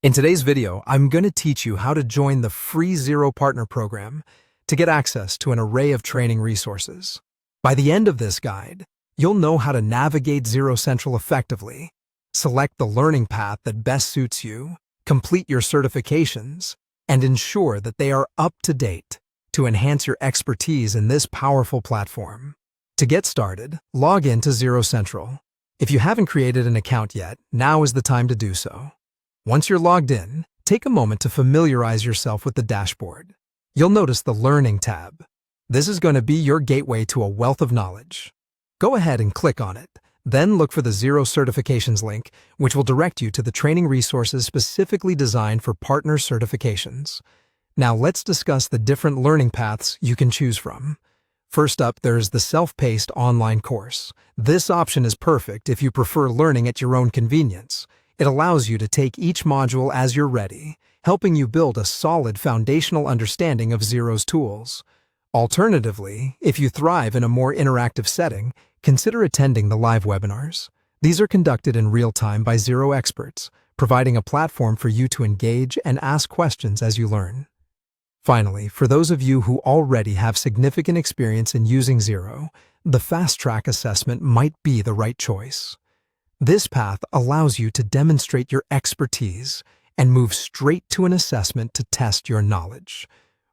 In today's video, I'm going to teach you how to join the free Xero Partner Program to get access to an array of training resources. By the end of this guide, you'll know how to navigate Xero Central effectively, select the learning path that best suits you, complete your certifications, and ensure that they are up to date to enhance your expertise in this powerful platform. To get started, log in to Xero Central. If you haven't created an account yet, now is the time to do so. Once you're logged in, take a moment to familiarize yourself with the dashboard. You'll notice the Learning tab. This is going to be your gateway to a wealth of knowledge. Go ahead and click on it. Then look for the Xero Certifications link, which will direct you to the training resources specifically designed for partner certifications. Now let's discuss the different learning paths you can choose from. First up, there's the self-paced online course. This option is perfect if you prefer learning at your own convenience. It allows you to take each module as you're ready, helping you build a solid foundational understanding of Xero's tools. Alternatively, if you thrive in a more interactive setting, consider attending the live webinars. These are conducted in real time by Xero experts, providing a platform for you to engage and ask questions as you learn. Finally, for those of you who already have significant experience in using Xero, the Fast Track assessment might be the right choice. This path allows you to demonstrate your expertise and move straight to an assessment to test your knowledge.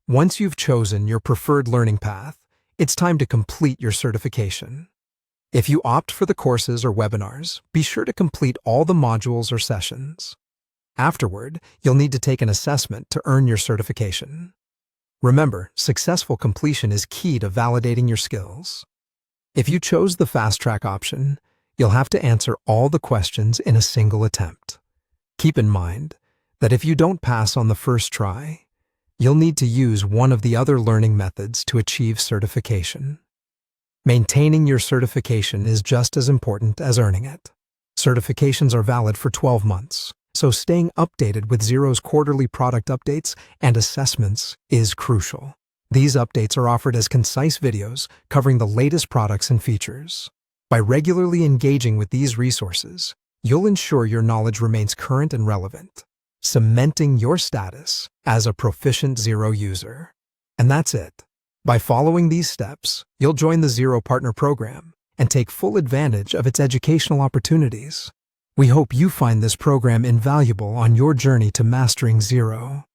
Once you've chosen your preferred learning path, it's time to complete your certification. If you opt for the courses or webinars, be sure to complete all the modules or sessions. Afterward, you'll need to take an assessment to earn your certification. Remember, successful completion is key to validating your skills. If you chose the Fast Track option, you'll have to answer all the questions in a single attempt. Keep in mind that if you don't pass on the first try, you'll need to use one of the other learning methods to achieve certification. Maintaining your certification is just as important as earning it. Certifications are valid for 12 months, so staying updated with Xero's quarterly product updates and assessments is crucial. These updates are offered as concise videos covering the latest products and features. By regularly engaging with these resources, you'll ensure your knowledge remains current and relevant, cementing your status as a proficient Xero user. And that's it. By following these steps, you'll join the Xero Partner Program and take full advantage of its educational opportunities. We hope you find this program invaluable on your journey to mastering Xero.